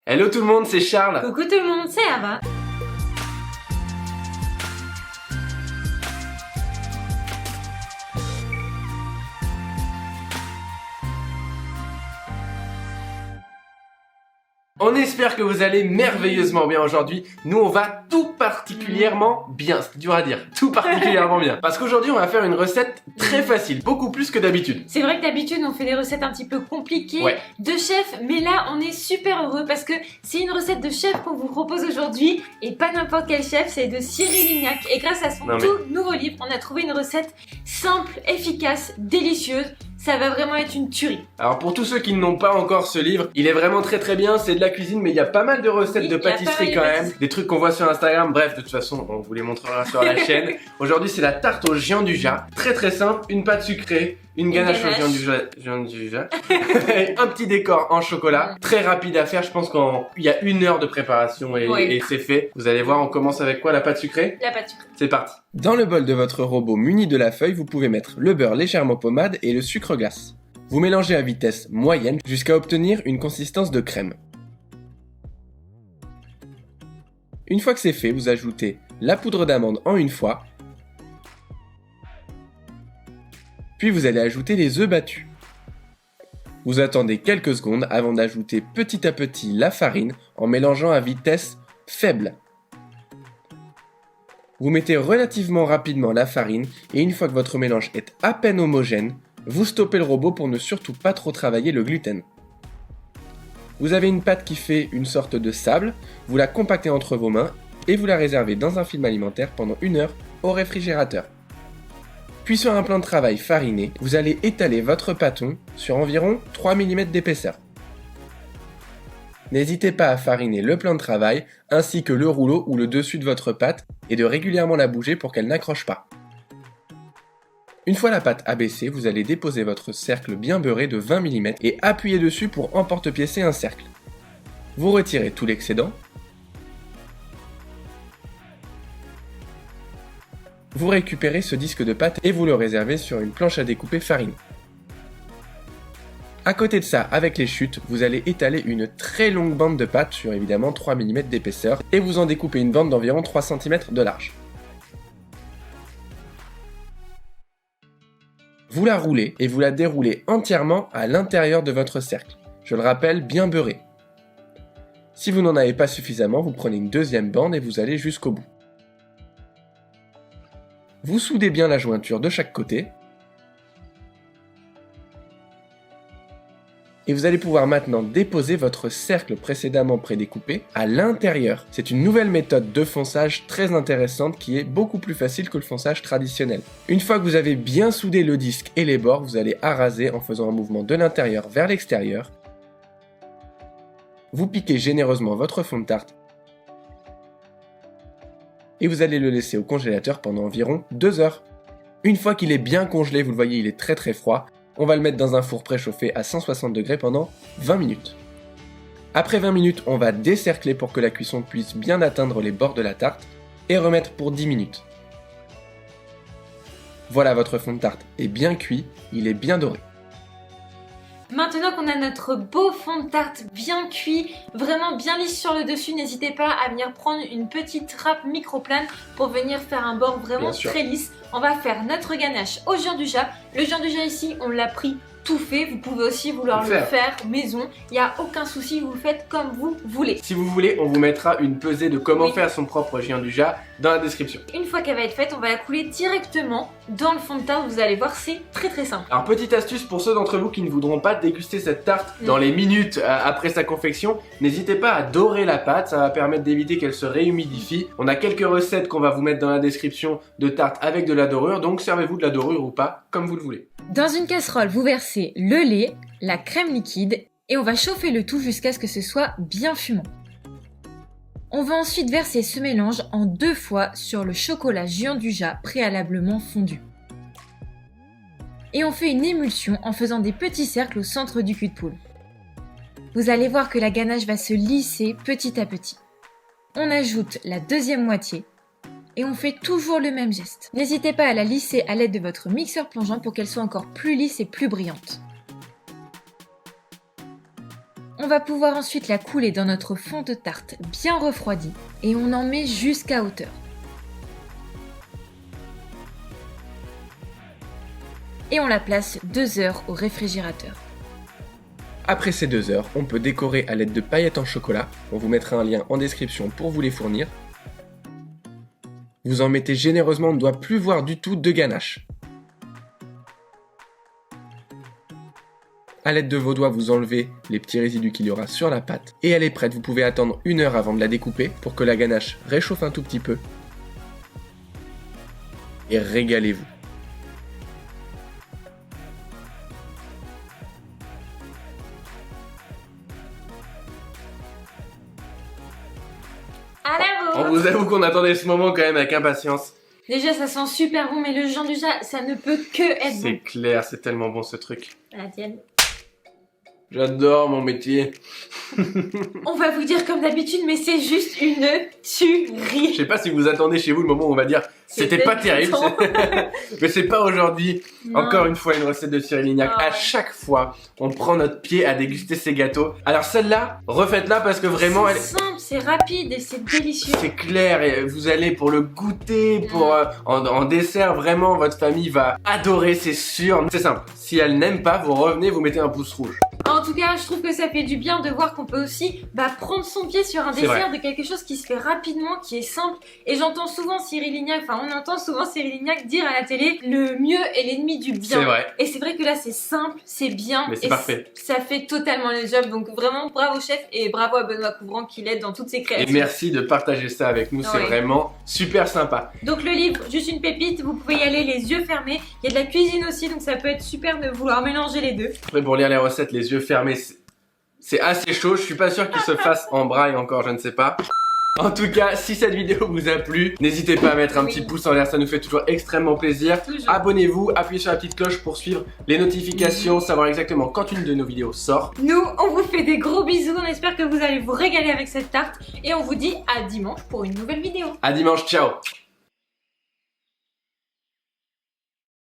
Hello tout le monde, c'est Charles. Coucou tout le monde, c'est Ava. On espère que vous allez merveilleusement bien aujourd'hui. Nous, on va tout particulièrement bien. C'est dur à dire. Tout particulièrement bien. Parce qu'aujourd'hui, on va faire une recette très facile. Beaucoup plus que d'habitude. C'est vrai que d'habitude, on fait des recettes un petit peu compliquées de chef. Mais là, on est super heureux parce que c'est une recette de chef qu'on vous propose aujourd'hui. Et pas n'importe quel chef, c'est de Cyril Lignac. Et grâce à son tout nouveau livre, on a trouvé une recette simple, efficace, délicieuse. Ça va vraiment être une tuerie. Alors pour tous ceux qui n'ont pas encore ce livre, il est vraiment très bien, c'est de la cuisine, mais il y a pas mal de recettes de pâtisserie quand même, des trucs qu'on voit sur Instagram, bref, de toute façon, on vous les montrera sur la chaîne. Aujourd'hui, c'est la tarte au gianduja, très simple, une pâte sucrée, une ganache au gianduja, un petit décor en chocolat, très rapide à faire, je pense qu'il y a 1 heure de préparation et c'est fait. Vous allez voir, on commence avec quoi, la pâte sucrée? La pâte sucrée. C'est parti. Dans le bol de votre robot muni de la feuille, vous pouvez mettre le beurre légèrement pommade et le sucre glace. Vous mélangez à vitesse moyenne jusqu'à obtenir une consistance de crème. Une fois que c'est fait, vous ajoutez la poudre d'amande en une fois. Puis vous allez ajouter les œufs battus. Vous attendez quelques secondes avant d'ajouter petit à petit la farine en mélangeant à vitesse faible. Vous mettez relativement rapidement la farine et une fois que votre mélange est à peine homogène, vous stoppez le robot pour ne surtout pas trop travailler le gluten. Vous avez une pâte qui fait une sorte de sable, vous la compactez entre vos mains et vous la réservez dans un film alimentaire pendant 1 heure au réfrigérateur. Puis sur un plan de travail fariné, vous allez étaler votre pâton sur environ 3 mm d'épaisseur. N'hésitez pas à fariner le plan de travail ainsi que le rouleau ou le dessus de votre pâte et de régulièrement la bouger pour qu'elle n'accroche pas. Une fois la pâte abaissée, vous allez déposer votre cercle bien beurré de 20 mm et appuyer dessus pour emporte-piécer un cercle. Vous retirez tout l'excédent. Vous récupérez ce disque de pâte et vous le réservez sur une planche à découper farinée. À côté de ça, avec les chutes, vous allez étaler une très longue bande de pâte sur évidemment 3 mm d'épaisseur et vous en découpez une bande d'environ 3 cm de large. Vous la roulez et vous la déroulez entièrement à l'intérieur de votre cercle. Je le rappelle, bien beurré. Si vous n'en avez pas suffisamment, vous prenez une deuxième bande et vous allez jusqu'au bout. Vous soudez bien la jointure de chaque côté. Et vous allez pouvoir maintenant déposer votre cercle précédemment prédécoupé à l'intérieur. C'est une nouvelle méthode de fonçage très intéressante qui est beaucoup plus facile que le fonçage traditionnel. Une fois que vous avez bien soudé le disque et les bords, vous allez araser en faisant un mouvement de l'intérieur vers l'extérieur. Vous piquez généreusement votre fond de tarte. Et vous allez le laisser au congélateur pendant environ 2 heures. Une fois qu'il est bien congelé, vous le voyez, il est très froid. On va le mettre dans un four préchauffé à 160 degrés pendant 20 minutes. Après 20 minutes, on va décercler pour que la cuisson puisse bien atteindre les bords de la tarte et remettre pour 10 minutes. Voilà, votre fond de tarte est bien cuit, il est bien doré. Maintenant qu'on a notre beau fond de tarte bien cuit, vraiment bien lisse sur le dessus, n'hésitez pas à venir prendre une petite râpe microplane pour venir faire un bord vraiment très lisse. On va faire notre ganache au gianduja. Le gianduja ici, on l'a pris tout fait. Vous pouvez aussi vouloir le faire maison. Il n'y a aucun souci, vous le faites comme vous voulez. Si vous voulez, on vous mettra une pesée de comment faire son propre gianduja dans la description. Une fois qu'elle va être faite, on va la couler directement dans le fond de tarte. Vous allez voir, c'est très simple. Alors petite astuce pour ceux d'entre vous qui ne voudront pas déguster cette tarte dans les minutes après sa confection, n'hésitez pas à dorer la pâte, ça va permettre d'éviter qu'elle se réhumidifie. On a quelques recettes qu'on va vous mettre dans la description de tarte avec de la dorure, donc servez-vous de la dorure ou pas, comme vous le voulez. Dans une casserole, vous versez le lait, la crème liquide et on va chauffer le tout jusqu'à ce que ce soit bien fumant. On va ensuite verser ce mélange en 2 fois sur le chocolat gianduja préalablement fondu. Et on fait une émulsion en faisant des petits cercles au centre du cul de poule. Vous allez voir que la ganache va se lisser petit à petit. On ajoute la deuxième moitié et on fait toujours le même geste. N'hésitez pas à la lisser à l'aide de votre mixeur plongeant pour qu'elle soit encore plus lisse et plus brillante. On va pouvoir ensuite la couler dans notre fond de tarte bien refroidi et on en met jusqu'à hauteur. Et on la place 2 heures au réfrigérateur. Après ces 2 heures, on peut décorer à l'aide de paillettes en chocolat. On vous mettra un lien en description pour vous les fournir. Vous en mettez généreusement, on ne doit plus voir du tout de ganache. A l'aide de vos doigts, vous enlevez les petits résidus qu'il y aura sur la pâte. Et elle est prête, vous pouvez attendre 1 heure avant de la découper pour que la ganache réchauffe un tout petit peu. Et régalez-vous. À la On vôtre. vous avoue qu'on attendait ce moment quand même avec impatience. Déjà ça sent super bon mais le Jean du chat ça ne peut que être bon. C'est clair, c'est tellement bon ce truc. À la tienne. J'adore mon métier. On va vous dire comme d'habitude mais c'est juste une Je tuerie. sais pas si vous attendez chez vous le moment où on va dire c'était pas terrible, mais c'est pas aujourd'hui. Non. Encore une fois une recette de Cyril Lignac. Ah ouais. À chaque fois, on prend notre pied à déguster ces gâteaux. Alors celle-là, refaites-la parce que vraiment, c'est elle, simple, c'est rapide et c'est délicieux. c'est clair. Et vous allez pour le goûter, pour en dessert, vraiment votre famille va adorer, c'est sûr. C'est simple. Si elle n'aime pas, vous revenez, vous mettez un pouce rouge. En tout cas, je trouve que ça fait du bien de voir qu'on peut aussi prendre son pied sur un C'est dessert de quelque chose qui se fait rapidement, qui est simple. Et j'entends souvent Cyril Lignac, on entend souvent Cyril Lignac dire à la télé le mieux est l'ennemi du bien. C'est vrai. Et c'est vrai que là c'est simple, c'est bien. Mais c'est et parfait. Ça fait totalement le job. Donc vraiment bravo chef et bravo à Benoît Couvrant qui l'aide dans toutes ses Et créations. merci de partager ça avec nous, c'est Ouais. vraiment super sympa. Donc le livre, juste une pépite, vous pouvez y aller les yeux fermés. Il y a de la cuisine aussi, donc ça peut être super de vouloir mélanger les deux. Après pour lire les recettes, les yeux fermés, c'est assez chaud. Je suis pas sûr qu'il se fasse en braille encore, je ne sais pas. En tout cas, si cette vidéo vous a plu, n'hésitez pas à mettre un Oui. petit pouce en l'air, ça nous fait toujours extrêmement plaisir. Toujours. Abonnez-vous, appuyez sur la petite cloche pour suivre les notifications, savoir exactement quand une de nos vidéos sort. Nous, on vous fait des gros bisous, on espère que vous allez vous régaler avec cette tarte et on vous dit à dimanche pour une nouvelle vidéo. À dimanche, ciao!